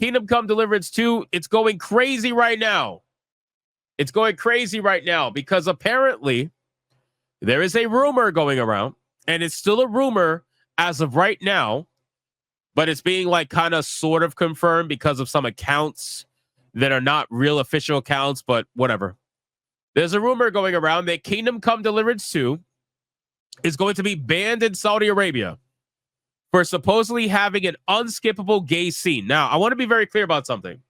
Kingdom Come Deliverance 2, it's going crazy right now. It's going crazy right now because apparently there is a rumor going around, and it's still a rumor as of right now, but it's being like kind of sort of confirmed because of some accounts that are not real official accounts, but whatever. There's a rumor going around that Kingdom Come Deliverance 2 is going to be banned in Saudi Arabia for supposedly having an unskippable gay scene. Now, I want to be very clear about something.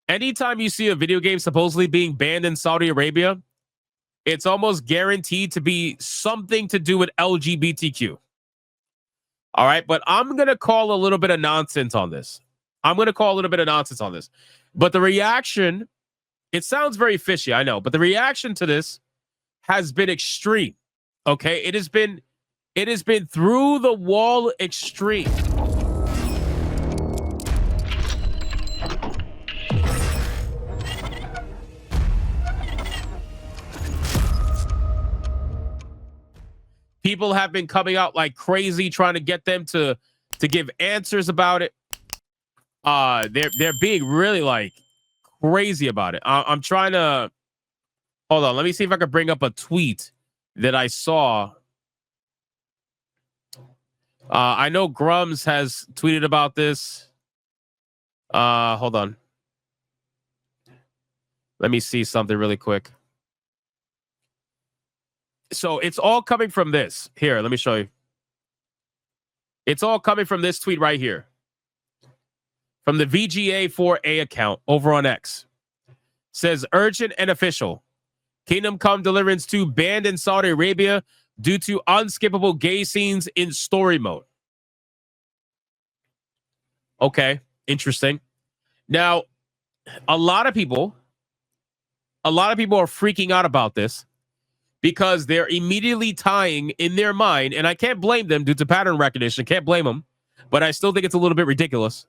Anytime you see a video game supposedly being banned in Saudi Arabia, it's almost guaranteed to be something to do with LGBTQ. All right, but I'm going to call a little bit of nonsense on this. But the reaction, it sounds very fishy, I know, but the reaction to this has been extreme. Okay, it has been through the wall extreme. People have been coming out like crazy trying to get them to give answers about it. They're being really like crazy about it. I'm trying to hold on. Let me see if I can bring up a tweet that I saw. I know Grums has tweeted about this. Hold on. Let me see something really quick. So it's all coming from this. Here, let me show you. It's all coming from this tweet right here. From the VGA4A account over on X. Says urgent and official. Kingdom Come Deliverance 2 banned in Saudi Arabia due to unskippable gay scenes in story mode. Okay, interesting. Now, a lot of people are freaking out about this because they're immediately tying in their mind, and I can't blame them due to pattern recognition. Can't blame them, but I still think it's a little bit ridiculous.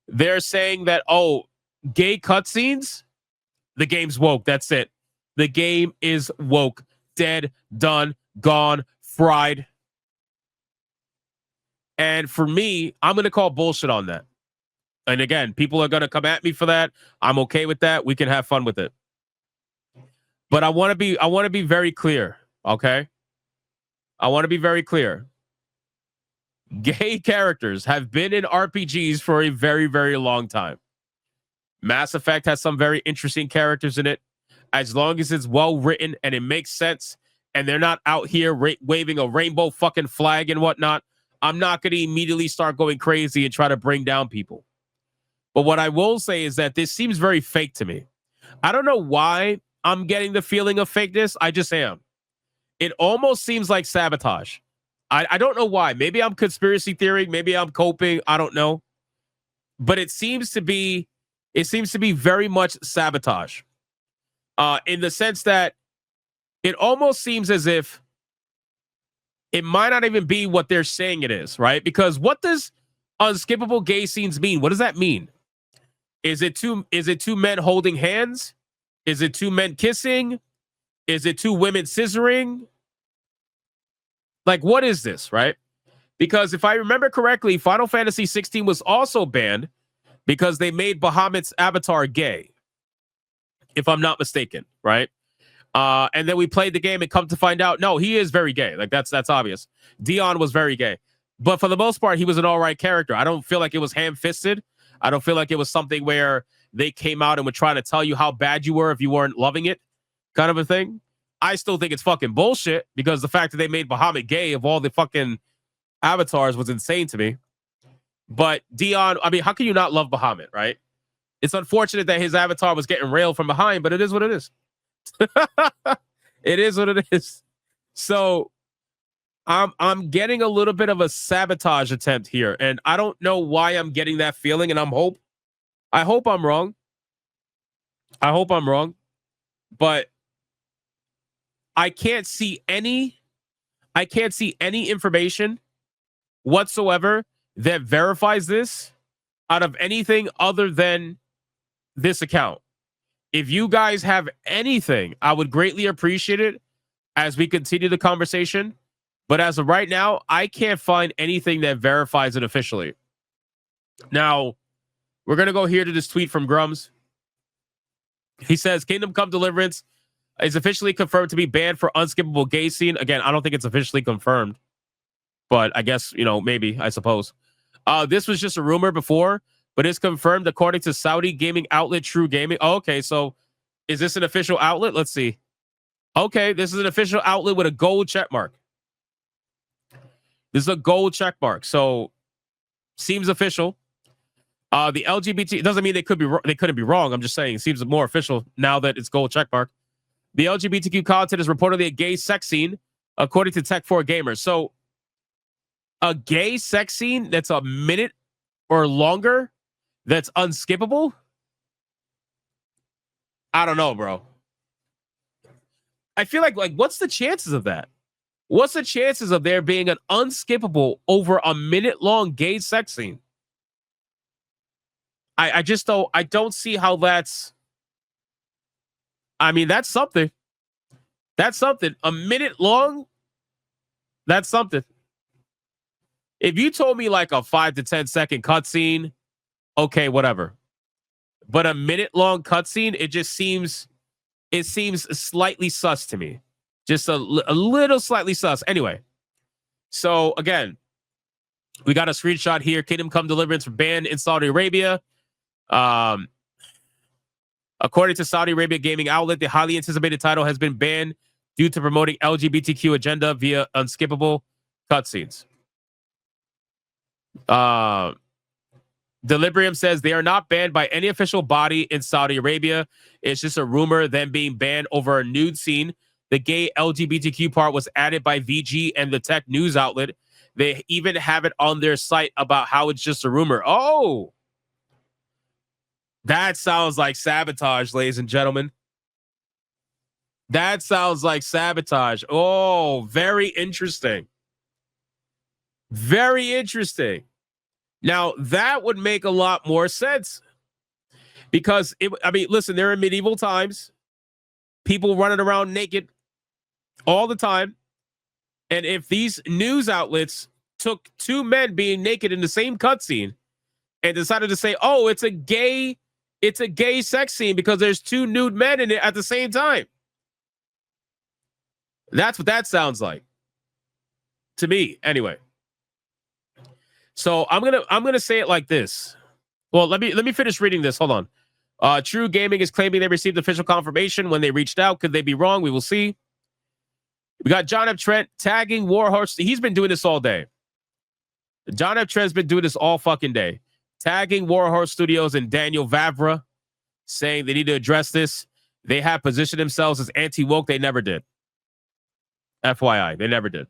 They're saying that, oh, gay cutscenes, the game's woke. That's it. The game is woke. Dead, done, gone, fried. And for me, I'm going to call bullshit on that. And again, people are going to come at me for that. I'm okay with that. We can have fun with it. But I want to be very clear, okay? I want to be very clear. Gay characters have been in RPGs for a very, very long time. Mass Effect has some very interesting characters in it. As long as it's well written and it makes sense and they're not out here waving a rainbow fucking flag and whatnot, I'm not going to immediately start going crazy and try to bring down people. But what I will say is that this seems very fake to me. I don't know why I'm getting the feeling of fakeness. I just am. It almost seems like sabotage. I don't know why. Maybe I'm conspiracy theory. Maybe I'm coping. I don't know. But it seems to be very much sabotage. In the sense that it almost seems as if it might not even be what they're saying it is, right? Because what does unskippable gay scenes mean? What does that mean? Is it two men holding hands? Is it two men kissing? Is it two women scissoring? Like, what is this, right? Because if I remember correctly, Final Fantasy 16 was also banned because they made Bahamut's avatar gay, if I'm not mistaken, right? And then we played the game and come to find out, no, he is very gay. Like, that's obvious. Dion was very gay. But for the most part, he was an all right character. I don't feel like it was ham-fisted. I don't feel like it was something where they came out and were trying to tell you how bad you were if you weren't loving it, kind of a thing. I still think it's fucking bullshit because the fact that they made Bahamut gay of all the fucking avatars was insane to me. But Dion, I mean, how can you not love Bahamut, right? It's unfortunate that his avatar was getting railed from behind, but it is what it is. It is what it is. So I'm getting a little bit of a sabotage attempt here, and I don't know why I'm getting that feeling, and I hope I'm wrong. But I can't see any information whatsoever that verifies this out of anything other than this account. If you guys have anything, I would greatly appreciate it as we continue the conversation. But as of right now, I can't find anything that verifies it officially. Now, we're going to go here to this tweet from Grums. He says, Kingdom Come Deliverance is officially confirmed to be banned for unskippable gay scene. Again, I don't think it's officially confirmed, but I guess, maybe, I suppose. This was just a rumor before, but it's confirmed according to Saudi gaming outlet True Gaming. Oh, okay, so is this an official outlet? Let's see. Okay, this is an official outlet with a gold check mark. This is a gold check mark, so seems official. The LGBT, it doesn't mean they couldn't be wrong. I'm just saying it seems more official now that it's gold check mark. The LGBTQ content is reportedly a gay sex scene, according to Tech4 Gamers. So, a gay sex scene that's a minute or longer, that's unskippable? I don't know, bro. I feel like what's the chances of that? What's the chances of there being an unskippable over a minute long gay sex scene? I just don't see how that's. I mean, that's something. That's something. A minute long. That's something. If you told me like a 5 to 10 second cutscene, okay, whatever. But a minute long cutscene, it seems slightly sus to me. Just a little slightly sus. Anyway, so again, we got a screenshot here. Kingdom Come Deliverance banned in Saudi Arabia. According to Saudi Arabia gaming outlet, the highly anticipated title has been banned due to promoting LGBTQ agenda via unskippable cutscenes. Deliverance says they are not banned by any official body in Saudi Arabia. It's just a rumor, them being banned over a nude scene. The gay LGBTQ part was added by VG and the tech news outlet. They even have it on their site about how it's just a rumor. Oh, that sounds like sabotage, ladies and gentlemen. That sounds like sabotage. Oh, very interesting. Very interesting. Now, that would make a lot more sense because, listen, they're in medieval times. People running around naked all the time. And if these news outlets took two men being naked in the same cutscene and decided to say, oh, it's a gay sex scene because there's two nude men in it at the same time. That's what that sounds like to me, anyway. So I'm gonna say it like this. Well, let me finish reading this. Hold on. True Gaming is claiming they received official confirmation when they reached out. Could they be wrong? We will see. We got John F. Trent tagging Warhorse. He's been doing this all day. John F. Trent's been doing this all fucking day. Tagging Warhorse Studios and Daniel Vavra, saying they need to address this. They have positioned themselves as anti-woke. They never did. FYI, they never did.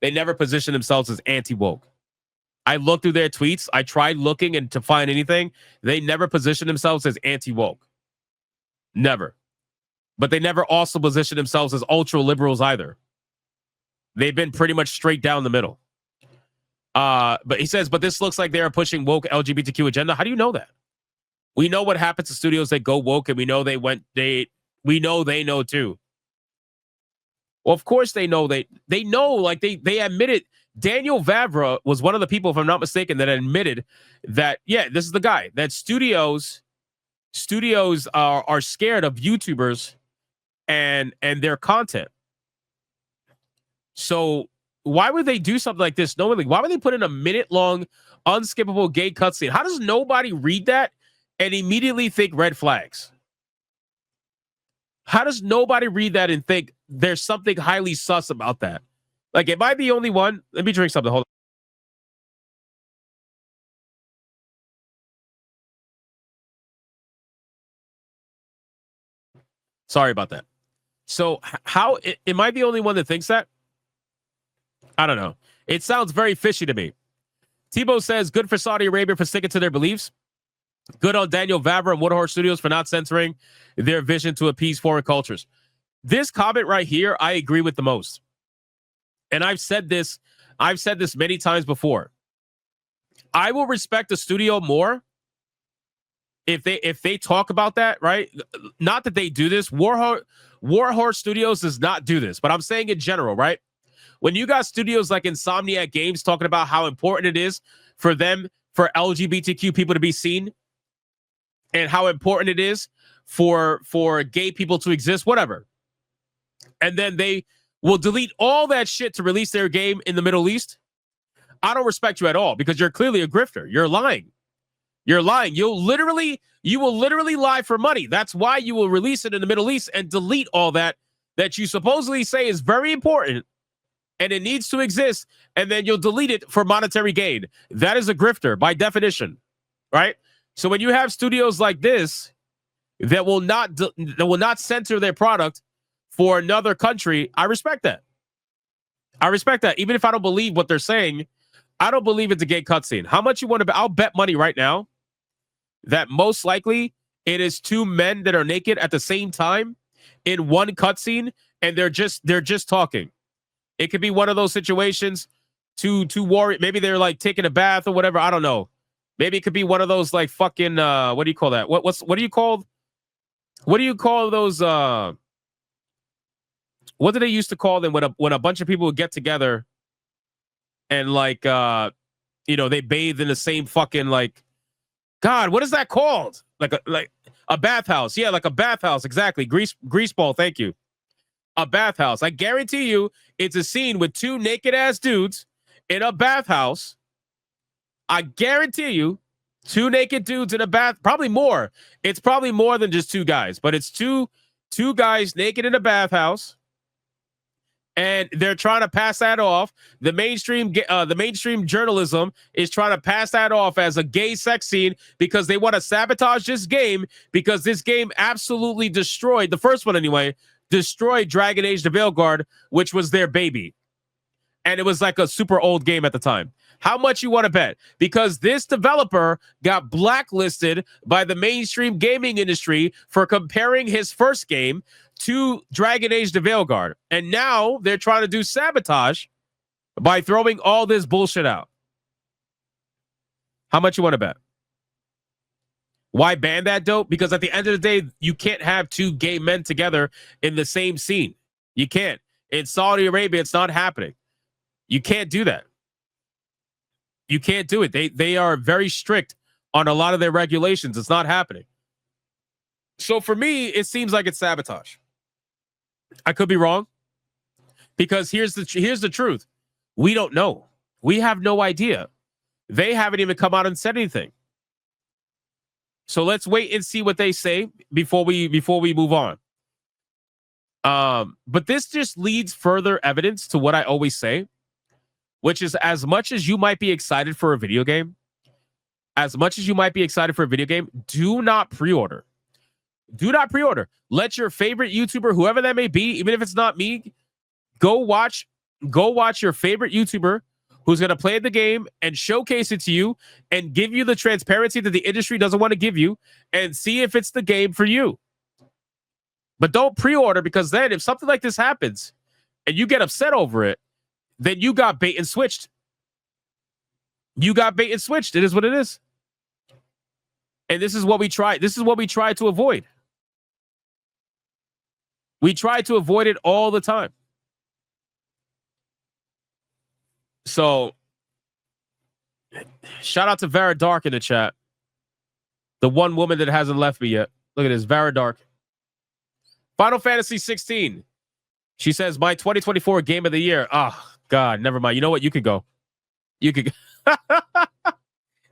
They never positioned themselves as anti-woke. I looked through their tweets. I tried looking and to find anything. They never positioned themselves as anti-woke. Never. But they never also positioned themselves as ultra-liberals either. They've been pretty much straight down the middle. But he says, but this looks like they're pushing woke LGBTQ agenda. How do you know that? We know what happens to studios that go woke, and we know we know they know too. Well, of course they know. They know, like they admitted. Daniel Vavra was one of the people, if I'm not mistaken, that admitted that, yeah, this is the guy, that studios are scared of YouTubers and their content. So why would they do something like this knowingly? Why would they put in a minute-long, unskippable gay cutscene? How does nobody read that and immediately think red flags? How does nobody read that and think there's something highly sus about that? Like, am I the only one? Let me drink something. Hold on. Sorry about that. So how am I the only one that thinks that? I don't know. It sounds very fishy to me. Tebow says, good for Saudi Arabia for sticking to their beliefs. Good on Daniel Vavra and Woodhorse Studios for not censoring their vision to appease foreign cultures. This comment right here, I agree with the most. And I've said this many times before. I will respect the studio more if they talk about that, right? Not that they do this. Warhorse Studios does not do this, but I'm saying in general, right? When you got studios like Insomniac Games talking about how important it is for LGBTQ people to be seen and how important it is for gay people to exist, whatever. And then they will delete all that shit to release their game in the Middle East. I don't respect you at all because you're clearly a grifter. You're lying. You're lying. You will literally lie for money. That's why you will release it in the Middle East and delete all that you supposedly say is very important and it needs to exist, and then you'll delete it for monetary gain. That is a grifter by definition, right? So when you have studios like this that will not censor their product for another country, I respect that. I respect that. Even if I don't believe what they're saying, I don't believe it's a gay cutscene. How much you want to bet? I'll bet money right now that most likely it is two men that are naked at the same time in one cutscene, and they're just talking. It could be one of those situations. Two warrior, maybe they're like taking a bath or whatever. I don't know. Maybe it could be one of those like fucking what do you call that? What do you call those? What do they used to call them when a bunch of people would get together and like they bathe in the same fucking like, God, what is that called? Like a bathhouse. Yeah, like a bathhouse. Exactly. Grease ball. Thank you. A bathhouse. I guarantee you it's a scene with two naked ass dudes in a bathhouse. I guarantee you two naked dudes in a bath, probably more. It's probably more than just two guys, but it's two guys naked in a bathhouse. And they're trying to pass that off. The mainstream journalism is trying to pass that off as a gay sex scene because they want to sabotage this game because this game absolutely destroyed, the first one anyway, destroyed Dragon Age the Veilguard, which was their baby. And it was like a super old game at the time. How much you want to bet? Because this developer got blacklisted by the mainstream gaming industry for comparing his first game to Dragon Age the Veilguard. And now they're trying to do sabotage by throwing all this bullshit out. How much you want to bet? Why ban that dope? Because at the end of the day, you can't have two gay men together in the same scene. You can't. In Saudi Arabia, it's not happening. You can't do that. You can't do it. They are very strict on a lot of their regulations. It's not happening. So for me, it seems like it's sabotage. I could be wrong, because here's the truth. We don't know. We have no idea. They haven't even come out and said anything. So let's wait and see what they say before we move on. But this just leads further evidence to what I always say, which is as much as you might be excited for a video game, do not pre-order. Do not pre-order. Let your favorite YouTuber, whoever that may be, even if it's not me, go watch your favorite YouTuber who's going to play the game and showcase it to you and give you the transparency that the industry doesn't want to give you, and see if it's the game for you. But don't pre-order, because then if something like this happens and you get upset over it, then you got bait and switched. You got bait and switched. It is what it is. And this is what we try. This is what we try to avoid. We try to avoid it all the time. So, shout out to Vera Dark in the chat. The one woman that hasn't left me yet. Look at this, Vera Dark. Final Fantasy 16. She says, my 2024 game of the year. Oh, God, never mind. You know what? You could go. You could.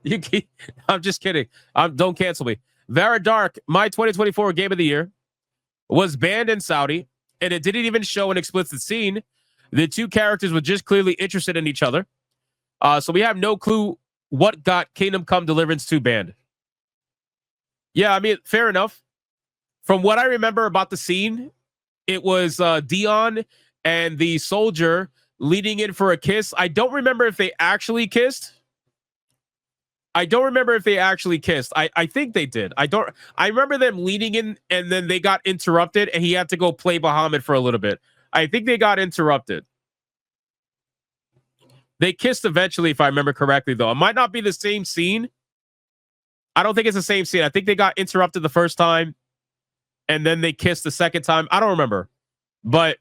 You can, I'm just kidding. Don't cancel me. Vera Dark, my 2024 game of the year, was banned in Saudi, and it didn't even show an explicit scene. The two characters were just clearly interested in each other. So we have no clue what got Kingdom Come Deliverance 2 banned. Yeah, I mean, fair enough. From what I remember about the scene, it was Dion and the soldier leading in for a kiss. I don't remember if they actually kissed. I think they did. I remember them leading in, and then they got interrupted, and he had to go play Bahamut for a little bit. I think they got interrupted. They kissed eventually, if I remember correctly, though. It might not be the same scene. I don't think it's the same scene. I think they got interrupted the first time, and then they kissed the second time. I don't remember. But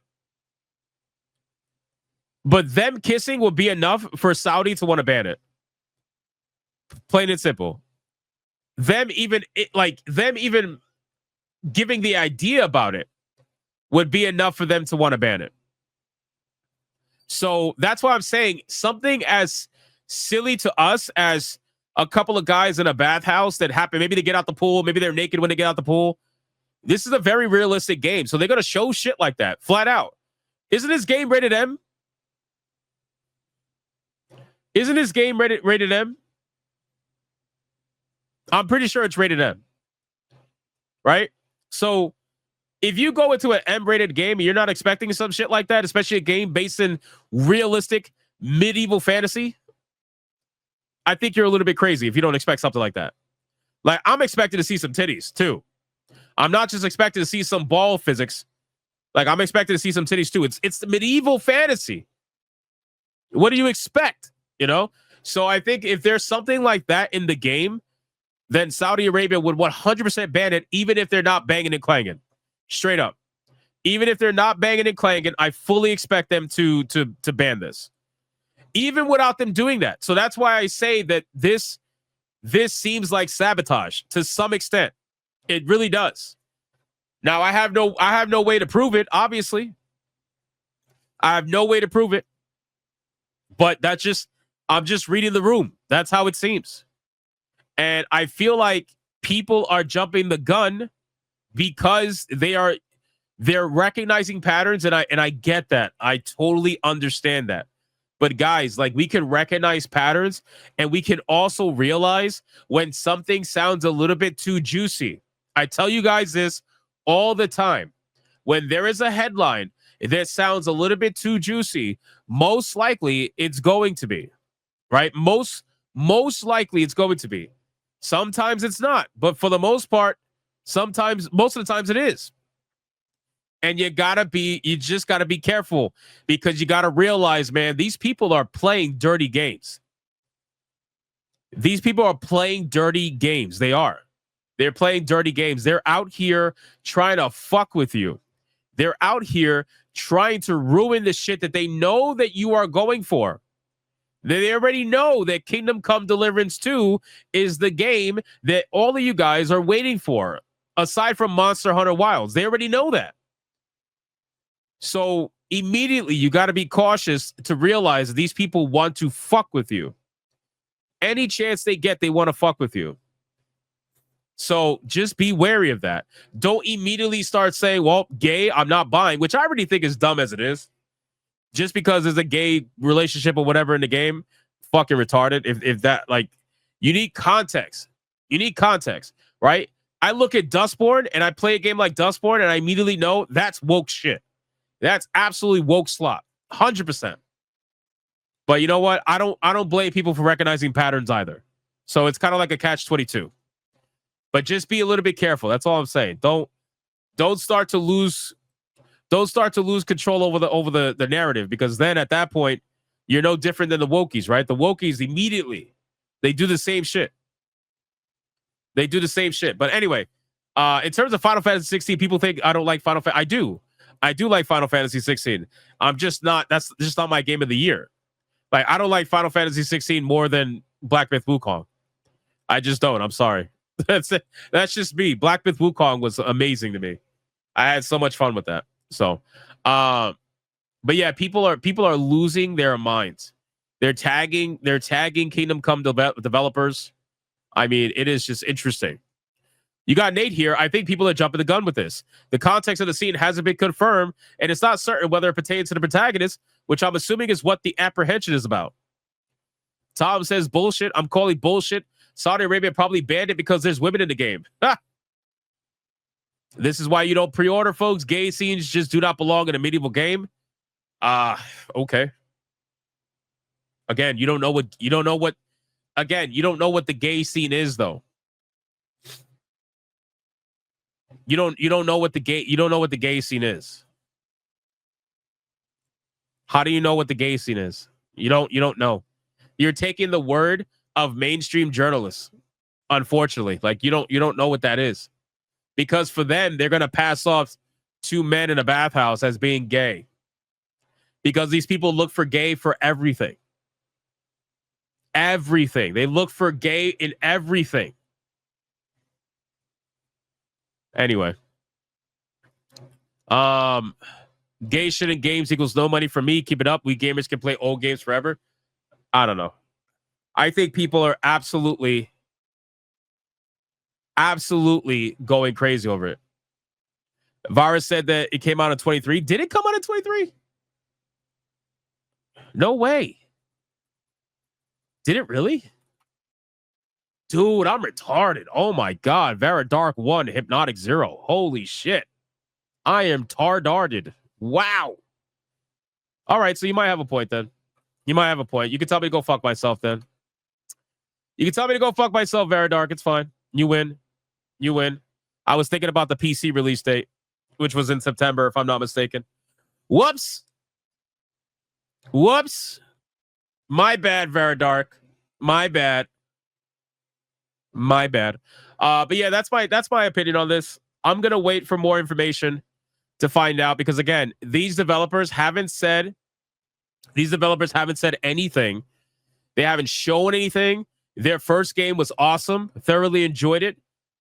them kissing will be enough for Saudi to want to ban it. Plain and simple. Them even giving the idea about it would be enough for them to want to ban it. So that's why I'm saying something as silly to us as a couple of guys in a bathhouse that happen. Maybe they get out the pool. Maybe they're naked when they get out the pool. This is a very realistic game. So they're going to show shit like that flat out. Isn't this game rated M? Isn't this game rated M? I'm pretty sure it's rated M. Right? So if you go into an M-rated game and you're not expecting some shit like that, especially a game based in realistic medieval fantasy, I think you're a little bit crazy if you don't expect something like that. Like, I'm expecting to see some titties, too. I'm not just expecting to see some ball physics. Like, I'm expecting to see some titties, too. It's the medieval fantasy. What do you expect? You know? So I think if there's something like that in the game, then Saudi Arabia would 100% ban it, even if they're not banging and clanging. Straight up. Even if they're not banging and clanging, I fully expect them to ban this. Even without them doing that. So that's why I say that this seems like sabotage to some extent. It really does. Now I have no way to prove it, obviously. I have no way to prove it. But I'm just reading the room. That's how it seems. And I feel like people are jumping the gun because they're recognizing patterns, and I get that. I totally understand that. But guys, like, we can recognize patterns, and we can also realize when something sounds a little bit too juicy. I tell you guys this all the time. When there is a headline that sounds a little bit too juicy, most likely it's going to be, right? Most likely it's going to be. Sometimes it's not, but for the most part, most of the times it is. And you just gotta be careful, because you gotta realize, man, these people are playing dirty games. These people are playing dirty games. They're playing dirty games. They're out here trying to fuck with you. They're out here trying to ruin the shit that they know that you are going for. They already know that Kingdom Come Deliverance 2 is the game that all of you guys are waiting for, aside from Monster Hunter Wilds. They already know that. So immediately you got to be cautious to realize that these people want to fuck with you. Any chance they get, they want to fuck with you. So just be wary of that. Don't immediately start saying, well, gay, I'm not buying, which I already think is dumb as it is. Just because there's a gay relationship or whatever in the game, fucking retarded. If that, like, you need context. You need context, right? I look at Dustborn and I play a game like Dustborn and I immediately know that's woke shit. That's absolutely woke slop. 100%. But you know what? I don't blame people for recognizing patterns either. So it's kind of like a catch-22. But just be a little bit careful. That's all I'm saying. Don't start to lose control over the narrative, because then at that point you're no different than the wokies, right? The wokies immediately, they do the same shit. But anyway, in terms of Final Fantasy 16, people think I don't like Final Fantasy. I do like Final Fantasy 16. That's just not my game of the year. Like, I don't like Final Fantasy 16 more than Black Myth Wukong. I just don't. I'm sorry. That's it. That's just me. Black Myth Wukong was amazing to me. I had so much fun with that. So, but yeah, people are losing their minds. They're tagging Kingdom Come developers. I mean, it is just interesting. You got Nate here. I think people are jumping the gun with this. The context of the scene hasn't been confirmed, and it's not certain whether it pertains to the protagonist, which I'm assuming is what the apprehension is about. Tom says, bullshit. I'm calling bullshit. Saudi Arabia probably banned it because there's women in the game. This is why you don't pre-order, folks. Gay scenes just do not belong in a medieval game. Okay. Again, you don't know what the gay scene is, though. You don't know what the gay scene is. How do you know what the gay scene is? You don't know. You're taking the word of mainstream journalists, unfortunately. Like, you don't know what that is. Because for them, they're going to pass off two men in a bathhouse as being gay. Because these people look for gay for everything. Everything. They look for gay in everything. Anyway. Gay shit in games equals no money for me. Keep it up. We gamers can play old games forever. I don't know. I think people are absolutely going crazy over it. Varus said that it came out in 23. Did it come out in 23? No way. Did it really? Dude, I'm retarded. Oh my God. Vera Dark 1, Hypnotic 0. Holy shit. I am tardarded. Wow. All right, so you might have a point then. You might have a point. You can tell me to go fuck myself then. You can tell me to go fuck myself, Vera Dark. It's fine. You win. You win. I was thinking about the PC release date, which was in September, if I'm not mistaken. Whoops. Whoops. My bad, Vera Dark. My bad. My bad. But yeah, that's my opinion on this. I'm gonna wait for more information to find out because again, these developers haven't said anything. They haven't shown anything. Their first game was awesome. Thoroughly enjoyed it.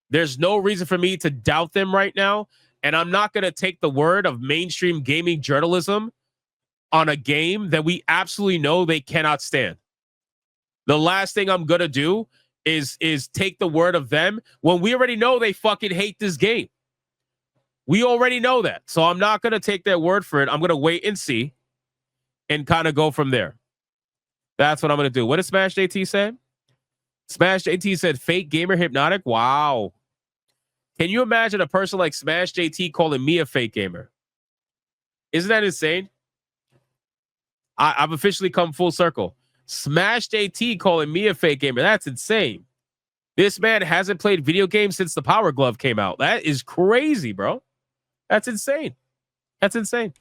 There's no reason for me to doubt them right now. And I'm not going to take the word of mainstream gaming journalism on a game that we absolutely know they cannot stand. The last thing I'm going to do is take the word of them when we already know they fucking hate this game. We already know that. So I'm not going to take their word for it. I'm going to wait and see and kind of go from there. That's what I'm going to do. What did Smash JT say? Smash JT said fake gamer Hypnotic. Wow. Can you imagine a person like Smash JT calling me a fake gamer? Isn't that insane? I've officially come full circle. Smash JT calling me a fake gamer. That's insane. This man hasn't played video games since the Power Glove came out. That is crazy, bro. That's insane. That's insane.